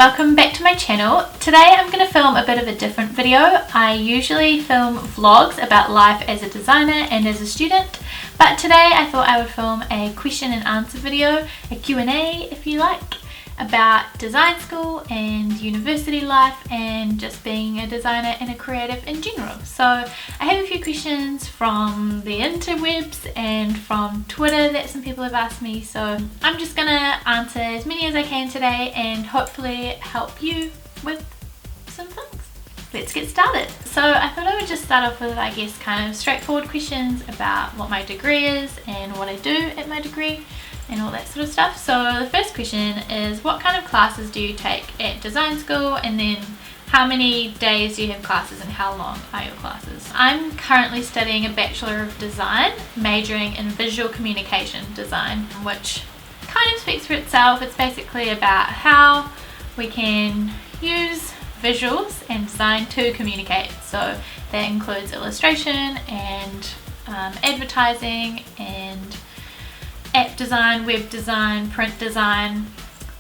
welcome back to my channel. Today I'm going to film a bit of a different video. I usually film vlogs about life as a designer and as a student, but today I thought I would film a question and answer video, a Q&A if you like, about design school and university life and just being a designer and a creative in general. So I have a few questions from the interwebs and from Twitter that some people have asked me, so I'm just gonna answer as many as I can today and hopefully help you with some things. Let's get started. So I thought I would just start off with, I guess, kind of straightforward questions about what my degree is and what I do at my degree and all that sort of stuff. So the first question is, what kind of classes do you take at design school, and then how many days do you have classes and how long are your classes? I'm currently studying a Bachelor of Design, majoring in visual communication design, which kind of speaks for itself. It's basically about how we can use visuals and design to communicate. So that includes illustration and advertising and app design, web design, print design,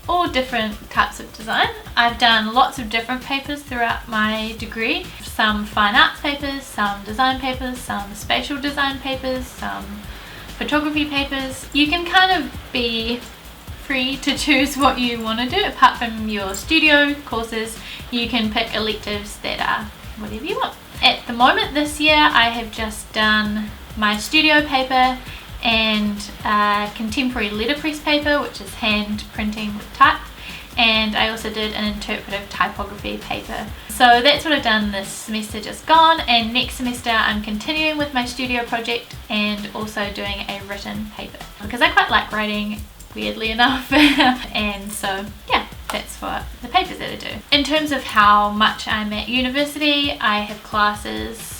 all different types of design. I've done lots of different papers throughout my degree, some fine arts papers, some design papers, some spatial design papers, some photography papers. You can kind of be free to choose what you want to do. Apart from your studio courses, you can pick electives that are whatever you want. At the moment this year I have just done my studio paper and contemporary letterpress paper, which is hand printing with type, and I also did an interpretive typography paper. So that's what I've done this semester just gone, and next semester I'm continuing with my studio project and also doing a written paper because I quite like writing, weirdly enough. And so yeah, that's what the papers that I do. In terms of how much I'm at university, I have classes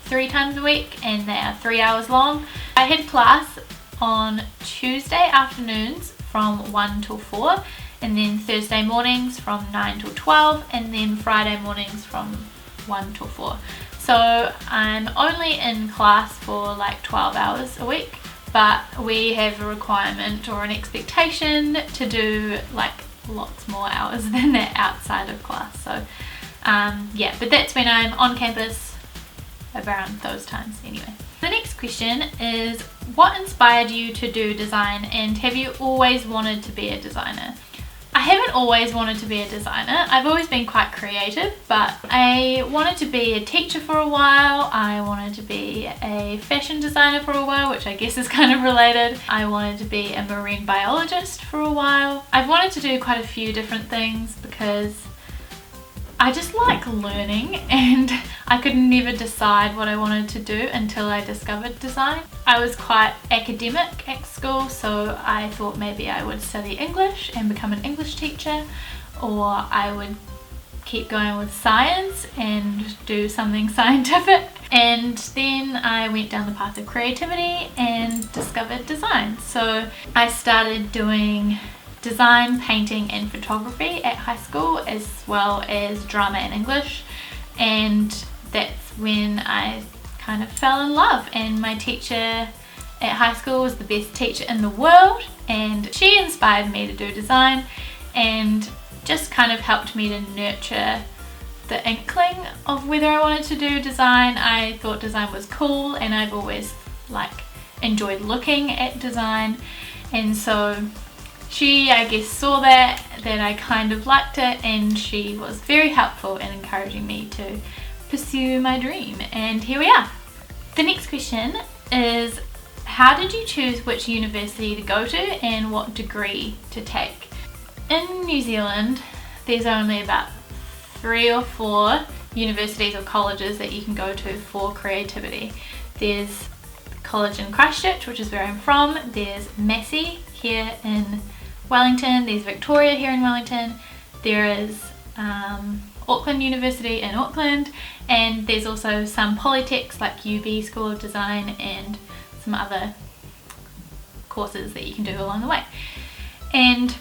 3 times a week and they are 3 hours long. I had class on Tuesday afternoons from 1 till 4, and then Thursday mornings from 9 till 12, and then Friday mornings from 1 till 4. So I'm only in class for like 12 hours a week, but we have a requirement or an expectation to do like lots more hours than that outside of class. So yeah, but that's when I'm on campus around those times anyway. The next question is, what inspired you to do design, and have you always wanted to be a designer? I haven't always wanted to be a designer. I've always been quite creative, but I wanted to be a teacher for a while. I wanted to be a fashion designer for a while, which I guess is kind of related. I wanted to be a marine biologist for a while. I've wanted to do quite a few different things because I just like learning, and I could never decide what I wanted to do until I discovered design. I was quite academic at school, so I thought maybe I would study English and become an English teacher, or I would keep going with science and do something scientific. And then I went down the path of creativity and discovered design. So I started doing design, painting and photography at high school, as well as drama and English, and that's when I kind of fell in love. And my teacher at high school was the best teacher in the world, and she inspired me to do design and just kind of helped me to nurture the inkling of whether I wanted to do design. I thought design was cool, and I've always like enjoyed looking at design, and so she, I guess, saw that I kind of liked it, and she was very helpful in encouraging me to pursue my dream, and here we are. The next question is, how did you choose which university to go to and what degree to take? In New Zealand, there's only about 3 or 4 universities or colleges that you can go to for creativity. There's college in Christchurch, which is where I'm from. There's Massey here in Wellington, there's Victoria here in Wellington, there is Auckland University in Auckland, and there's also some polytechs like UB School of Design and some other courses that you can do along the way. And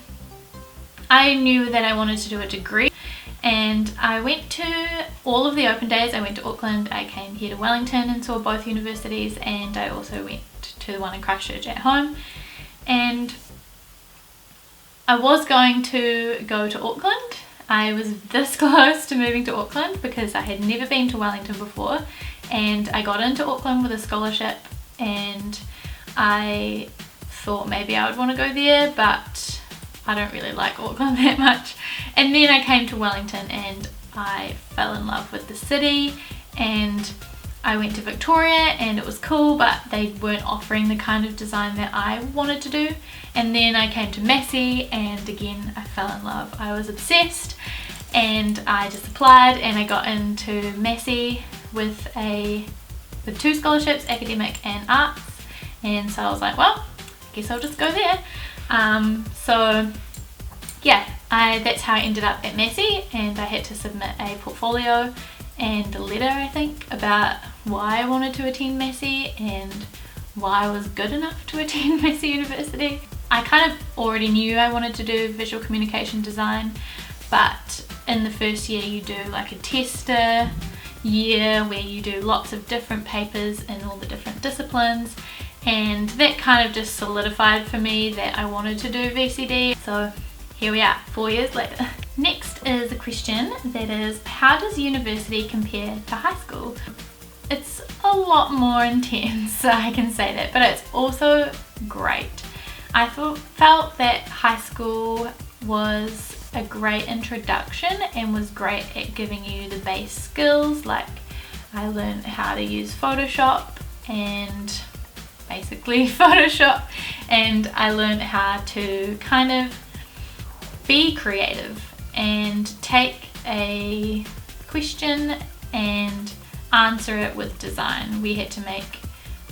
I knew that I wanted to do a degree, and I went to all of the open days. I went to Auckland, I came here to Wellington and saw both universities, and I also went to the one in Christchurch at home. And I was going to go to Auckland I was this close to moving to Auckland because I had never been to Wellington before, and I got into Auckland with a scholarship, and I thought maybe I would want to go there, but I don't really like Auckland that much. And then I came to Wellington and I fell in love with the city, and I went to Victoria and it was cool, but they weren't offering the kind of design that I wanted to do. And then I came to Massey and again I fell in love. I was obsessed and I just applied and I got into Massey with 2 scholarships, academic and arts. And so I was like, well, I guess I'll just go there. So yeah, that's how I ended up at Massey, and I had to submit a portfolio and a letter, I think, about why I wanted to attend Massey and why I was good enough to attend Massey University. I kind of already knew I wanted to do visual communication design, but in the first year you do like a tester year where you do lots of different papers in all the different disciplines, and that kind of just solidified for me that I wanted to do VCD. So here we are, 4 years later. Next is a question that is, how does university compare to high school? It's a lot more intense, I can say that, but it's also great. I felt that high school was a great introduction and was great at giving you the base skills. Like, I learned how to use Photoshop, and basically Photoshop, and I learned how to kind of be creative and take a question and answer it with design. We had to make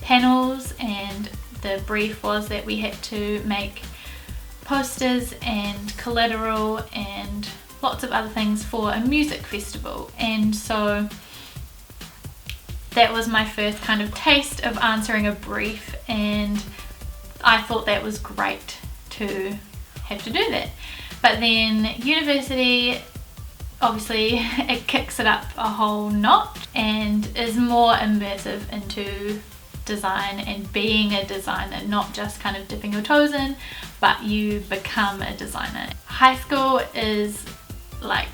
panels, and the brief was that we had to make posters and collateral and lots of other things for a music festival. And so that was my first kind of taste of answering a brief, and I thought that was great to have to do that. But then university, obviously it kicks it up a whole notch and is more immersive into design and being a designer, not just kind of dipping your toes in, but you become a designer. High school is like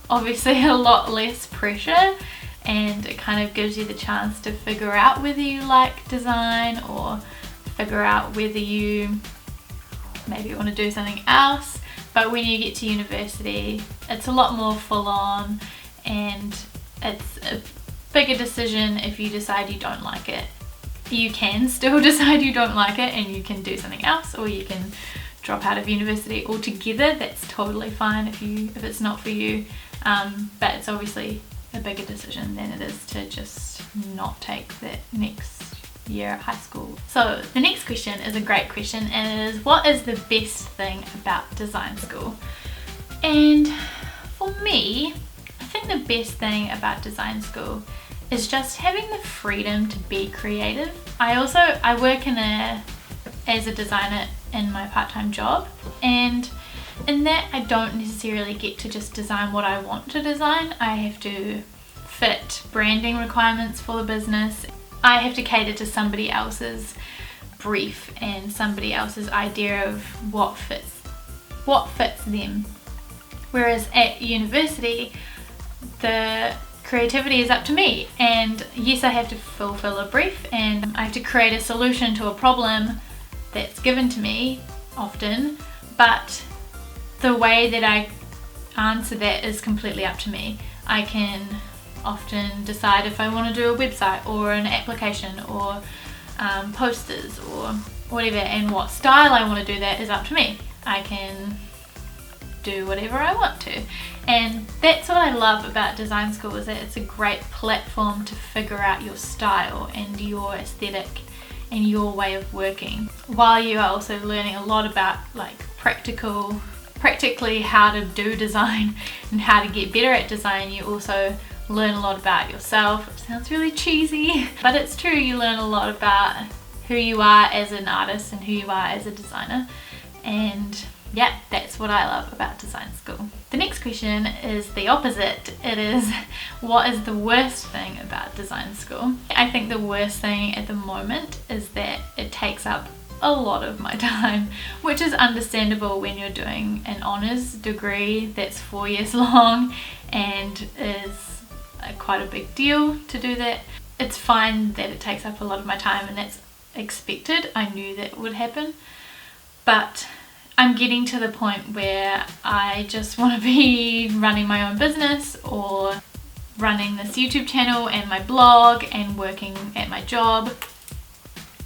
obviously a lot less pressure, and it kind of gives you the chance to figure out whether you like design or figure out whether you maybe want to do something else. But when you get to university, it's a lot more full on, and it's a bigger decision if you decide you don't like it. You can still decide you don't like it and you can do something else, or you can drop out of university altogether. That's totally fine if it's not for you, but it's obviously a bigger decision than it is to just not take that next year at high school. So the next question is a great question, and it is, what is the best thing about design school? And for me, I think the best thing about design school is just having the freedom to be creative. I work as a designer in my part-time job, and in that I don't necessarily get to just design what I want to design. I have to fit branding requirements for the business. I have to cater to somebody else's brief and somebody else's idea of what fits them. Whereas at university, the creativity is up to me, and yes, I have to fulfill a brief and I have to create a solution to a problem that's given to me often, but the way that I answer that is completely up to me. I can often decide if I want to do a website or an application or posters or whatever, and what style I want to do that is up to me. I can do whatever I want to, and that's what I love about design school, is that it's a great platform to figure out your style and your aesthetic and your way of working, while you are also learning a lot about like practically how to do design and how to get better at design. You also learn a lot about yourself, which sounds really cheesy, but it's true. You learn a lot about who you are as an artist and who you are as a designer, and yeah, that's what I love about design school. The next question is the opposite. It is, what is the worst thing about design school? I think the worst thing at the moment is that it takes up a lot of my time, which is understandable when you're doing an honours degree that's 4 years long and is quite a big deal to do that. It's fine that it takes up a lot of my time, and that's expected. I knew that would happen, but I'm getting to the point where I just want to be running my own business or running this YouTube channel and my blog and working at my job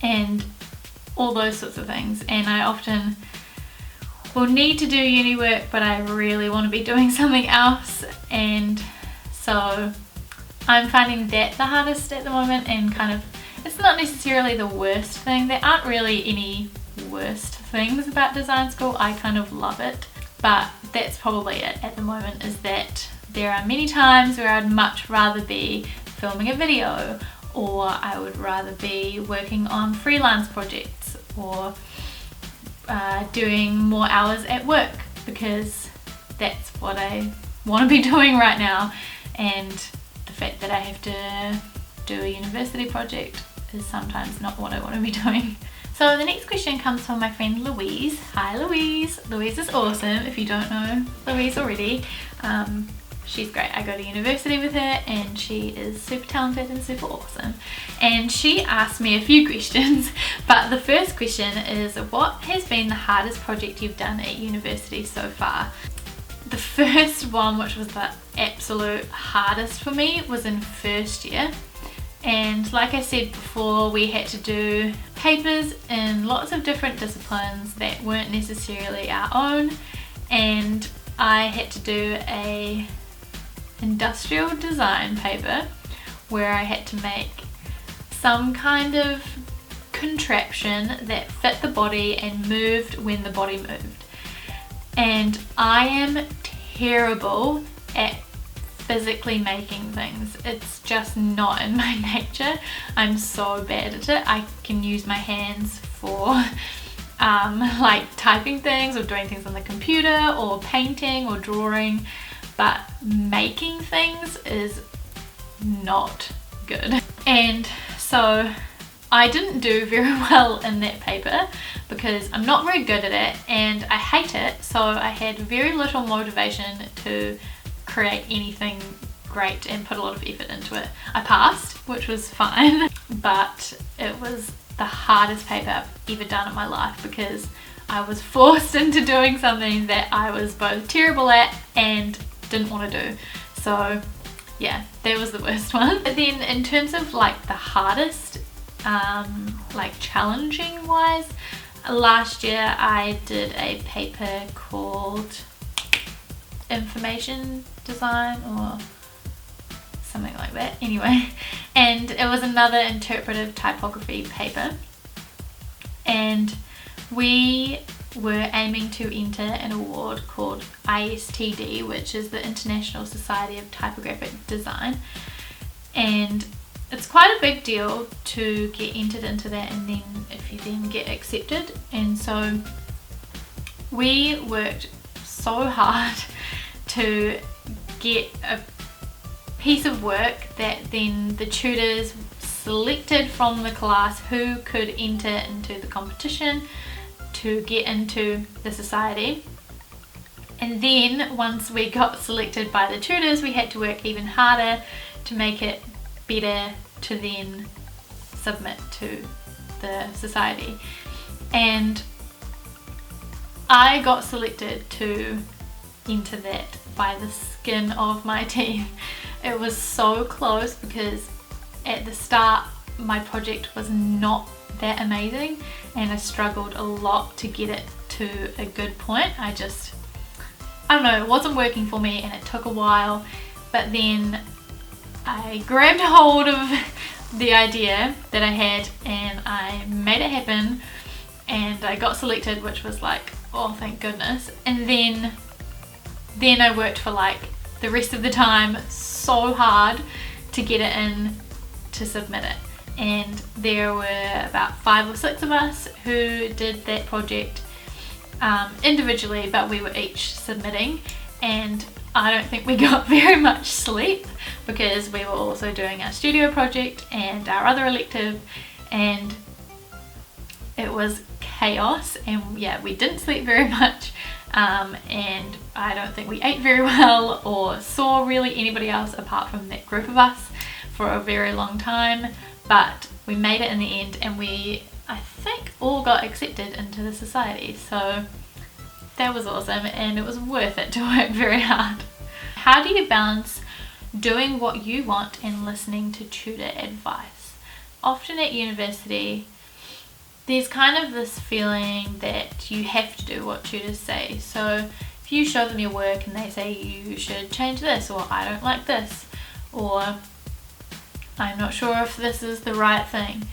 and all those sorts of things. And I often will need to do uni work, but I really want to be doing something else, and so I'm finding that the hardest at the moment. And kind of, it's not necessarily the worst thing. There aren't really any worst things about design school. I kind of love it, but that's probably it at the moment, is that there are many times where I'd much rather be filming a video, or I would rather be working on freelance projects, or doing more hours at work, because that's what I want to be doing right now. And the fact that I have to do a university project is sometimes not what I want to be doing. So the next question comes from my friend Louise. Hi Louise. Louise is awesome. If you don't know Louise already, she's great. I go to university with her and she is super talented and super awesome. And she asked me a few questions, but the first question is, what has been the hardest project you've done at university so far? The first one, which was the absolute hardest for me, was in first year. And like I said before, we had to do papers in lots of different disciplines that weren't necessarily our own, and I had to do a industrial design paper where I had to make some kind of contraption that fit the body and moved when the body moved. And I am terrible at physically making things. It's just not in my nature. I'm so bad at it. I can use my hands for like typing things or doing things on the computer or painting or drawing, but making things is not good. And so I didn't do very well in that paper because I'm not very good at it and I hate it, so I had very little motivation to create anything great and put a lot of effort into it. I passed, which was fine, but it was the hardest paper I've ever done in my life because I was forced into doing something that I was both terrible at and didn't want to do. So yeah, that was the worst one. But then in terms of like the hardest, like challenging wise, last year I did a paper called information design or something like that, anyway, and it was another interpretive typography paper, and we were aiming to enter an award called ISTD, which is the International Society of Typographic Design, and it's quite a big deal to get entered into that, and then if you then get accepted. And so we worked so hard to get a piece of work that then the tutors selected from the class who could enter into the competition to get into the society. And then once we got selected by the tutors, we had to work even harder to make it better to then submit to the society. And I got selected to enter that by the skin of my teeth. It was so close because at the start my project was not that amazing and I struggled a lot to get it to a good point. I don't know, it wasn't working for me and it took a while, but then I grabbed hold of the idea that I had and I made it happen and I got selected, which was like, oh thank goodness. And then I worked for like the rest of the time so hard to get it in to submit it, and there were about 5 or 6 of us who did that project individually, but we were each submitting, and I don't think we got very much sleep because we were also doing our studio project and our other elective, and it was chaos, and yeah, we didn't sleep very much, and I don't think we ate very well or saw really anybody else apart from that group of us for a very long time, but we made it in the end, and we, I think, all got accepted into the society, so that was awesome, and it was worth it to work very hard. How do you balance doing what you want and listening to tutor advice? Often at university, there's kind of this feeling that you have to do what tutors say. So if you show them your work and they say you should change this, or I don't like this, or I'm not sure if this is the right thing,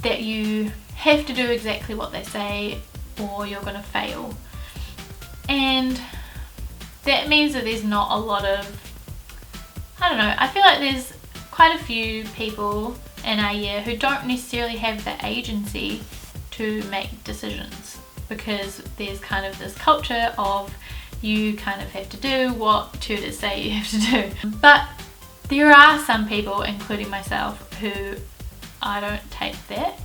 that you have to do exactly what they say or you're going to fail. And that means that there's not a lot of, I don't know, I feel like there's quite a few people in our year who don't necessarily have the agency to make decisions, because there's kind of this culture of you kind of have to do what tutors say you have to do. But there are some people, including myself, who I don't take that.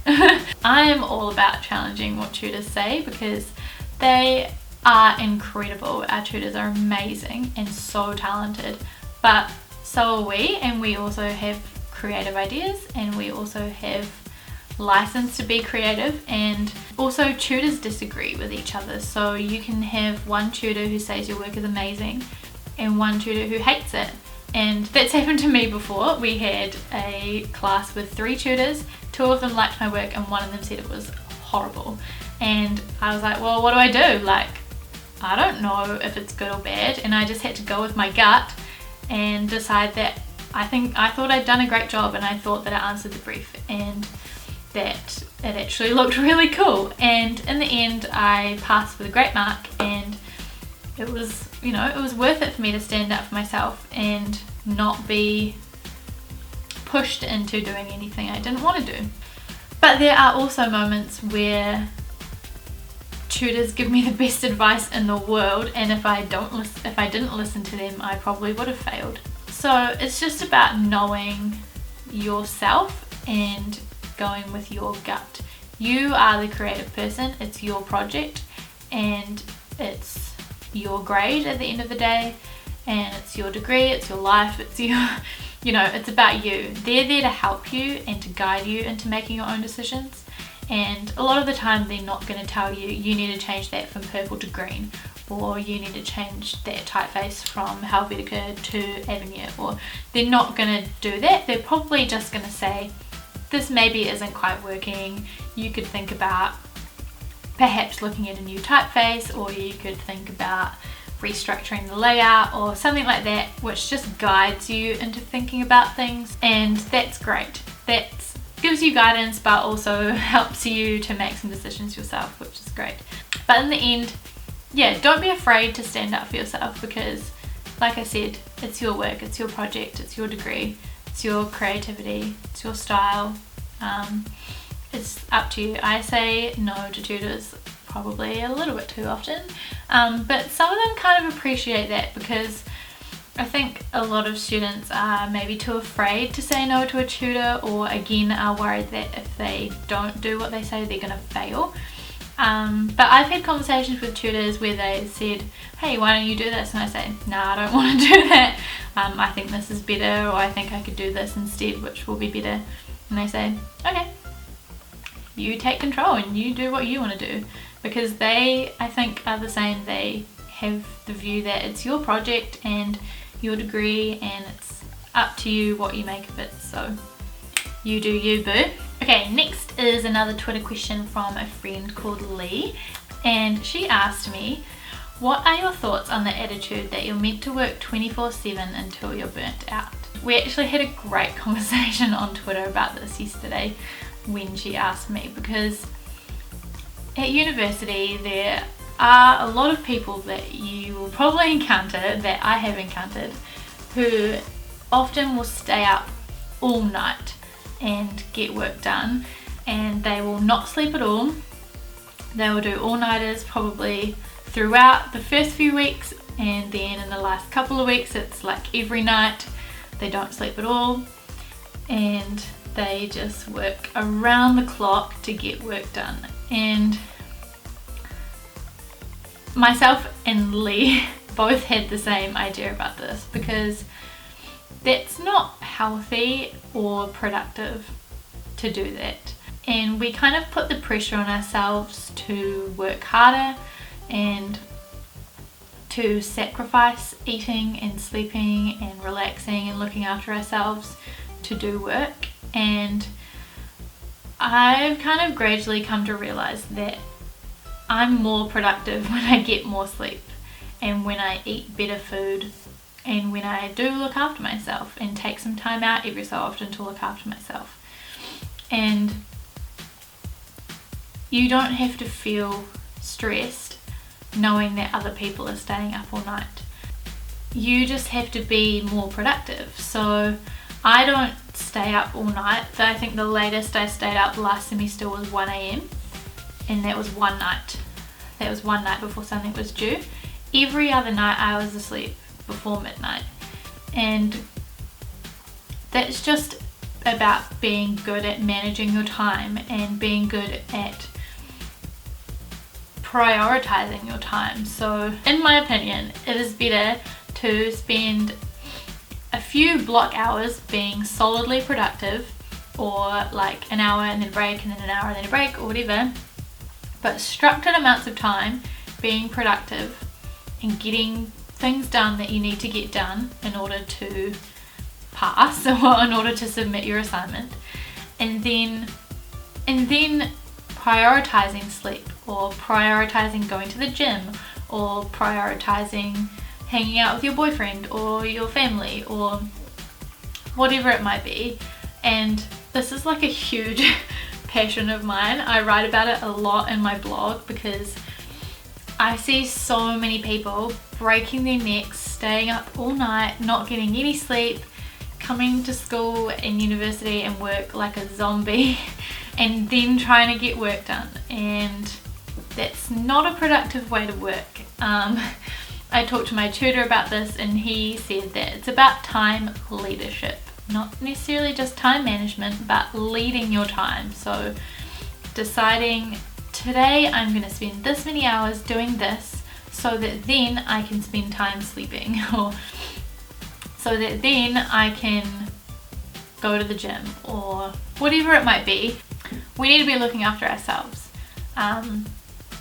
I am all about challenging what tutors say because they are incredible. Our tutors are amazing and so talented, but so are we, and we also have creative ideas, and we also have license to be creative, and also tutors disagree with each other. So you can have one tutor who says your work is amazing and one tutor who hates it, and that's happened to me before. We had a class with 3 tutors, 2 of them liked my work and one of them said it was horrible, and I was like, well, what do I do? Like, I don't know if it's good or bad, and I just had to go with my gut and decide that I thought I'd done a great job, and I thought that I answered the brief and that it actually looked really cool, and in the end I passed with a great mark, and it was, you know, it was worth it for me to stand up for myself and not be pushed into doing anything I didn't want to do. But there are also moments where tutors give me the best advice in the world, and if I didn't listen to them, I probably would have failed. So it's just about knowing yourself and going with your gut. You are the creative person, it's your project, and it's your grade at the end of the day, and it's your degree, it's your life, it's your, you know, it's about you. They're there to help you and to guide you into making your own decisions, and a lot of the time they're not going to tell you, you need to change that from purple to green, or you need to change that typeface from Helvetica to Avenue, or they're not going to do that. They're probably just going to say, this maybe isn't quite working, you could think about perhaps looking at a new typeface, or you could think about restructuring the layout or something like that, which just guides you into thinking about things, and that's great. That gives you guidance but also helps you to make some decisions yourself, which is great. But in the end, yeah, don't be afraid to stand up for yourself, because like I said, it's your work, it's your project, it's your degree, it's your creativity, it's your style. It's up to you. I say no to tutors probably a little bit too often, but some of them kind of appreciate that, because I think a lot of students are maybe too afraid to say no to a tutor, or again are worried that if they don't do what they say they're going to fail. But I've had conversations with tutors where they said, hey, why don't you do this? And I say, nah, I don't want to do that. I think this is better, or I think I could do this instead, which will be better. And they say, okay, you take control and you do what you want to do, because they, I think, are the same. They have the view that it's your project and your degree, and it's up to you what you make of it. So you do you, boo. Okay, next is another Twitter question from a friend called Lee, and she asked me, what are your thoughts on the attitude that you're meant to work 24/7 until you're burnt out? We actually had a great conversation on Twitter about this yesterday when she asked me, because at university there are a lot of people that you will probably encounter, that I have encountered, who often will stay up all night and get work done, and they will not sleep at all. They will do all-nighters probably throughout the first few weeks, and then in the last couple of weeks it's like every night. They don't sleep at all, and they just work around the clock to get work done. And myself and Lee both had the same idea about this, because that's not healthy or productive to do that. And we kind of put the pressure on ourselves to work harder and to sacrifice eating and sleeping and relaxing and looking after ourselves to do work. And I've kind of gradually come to realize that I'm more productive when I get more sleep and when I eat better food and when I do look after myself and take some time out every so often to look after myself. And you don't have to feel stressed knowing that other people are staying up all night. You just have to be more productive. So I don't stay up all night. I think the latest I stayed up last semester was 1 a.m. and that was one night. That was one night before something was due. Every other night I was asleep before midnight. And that's just about being good at managing your time and being good at prioritizing your time. So in my opinion, it is better to spend a few block hours being solidly productive, or like an hour and then a break and then an hour and then a break or whatever, but structured amounts of time being productive and getting things done that you need to get done in order to pass or in order to submit your assignment, and then prioritizing sleep, or prioritizing going to the gym, or prioritizing hanging out with your boyfriend or your family or whatever it might be. And this is like a huge passion of mine. I write about it a lot in my blog because I see so many people breaking their necks, staying up all night, not getting any sleep, coming to school and university and work like a zombie and then trying to get work done, and that's not a productive way to work. I talked to my tutor about this and he said that it's about time leadership, not necessarily just time management, but leading your time. So deciding, today I'm going to spend this many hours doing this so that then I can spend time sleeping, or so that then I can go to the gym, or whatever it might be. We need to be looking after ourselves.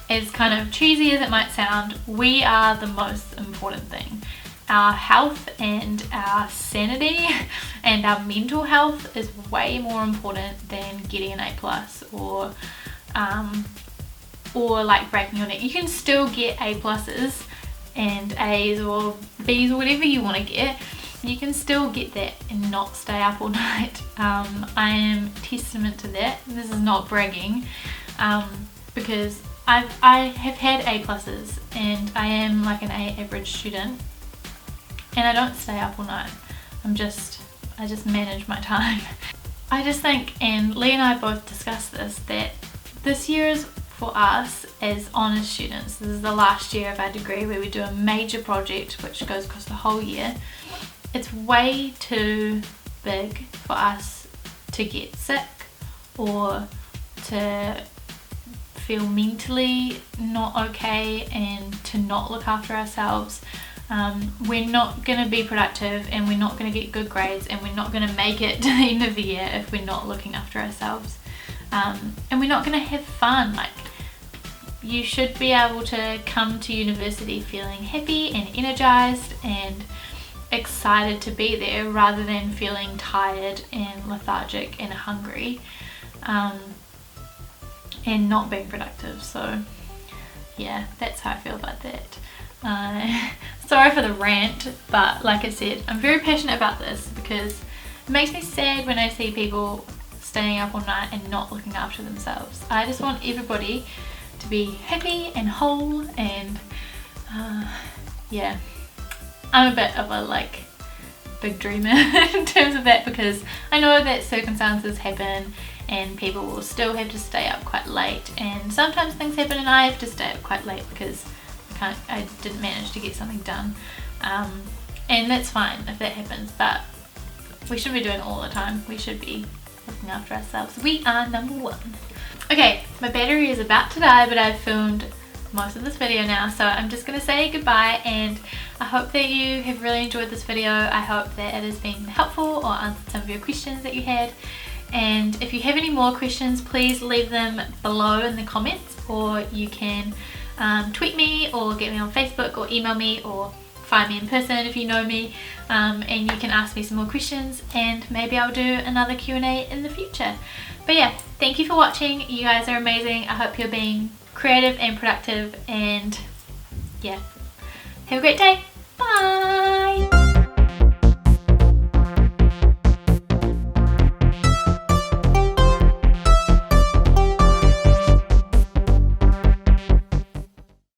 As kind of cheesy as it might sound, we are the most important thing. Our health and our sanity and our mental health is way more important than getting an A+, or like breaking your neck. You can still get A+ and A's or B's or whatever you want to get. You can still get that and not stay up all night. I am testament to that. This is not bragging, because I have had A+, and I am like an A average student, and I don't stay up all night. I just manage my time. I just think, and Lee and I both discussed this, that this year is for us as honours students. This is the last year of our degree where we do a major project which goes across the whole year. It's way too big for us to get sick or to feel mentally not okay and to not look after ourselves. We're not going to be productive, and we're not going to get good grades, and we're not going to make it to the end of the year if we're not looking after ourselves. And we're not going to have fun. Like, you should be able to come to university feeling happy and energized and excited to be there, rather than feeling tired and lethargic and hungry, and not being productive. So yeah, that's how I feel about that. Sorry for the rant, but like I said, I'm very passionate about this because it makes me sad when I see people staying up all night and not looking after themselves. I just want everybody to be happy and whole, and yeah, I'm a bit of a like big dreamer in terms of that, because I know that circumstances happen and people will still have to stay up quite late, and sometimes things happen and I have to stay up quite late because I didn't manage to get something done, and that's fine if that happens, but we shouldn't be doing it all the time. We should be looking after ourselves. We are number one. Okay, my battery is about to die, but I've filmed most of this video now, so I'm just going to say goodbye, and I hope that you have really enjoyed this video. I hope that it has been helpful or answered some of your questions that you had. And if you have any more questions, please leave them below in the comments, or you can tweet me or get me on Facebook or email me or find me in person if you know me, and you can ask me some more questions, and maybe I'll do another Q&A in the future. But yeah, thank you for watching. You guys are amazing. I hope you're being creative and productive, and yeah, have a great day.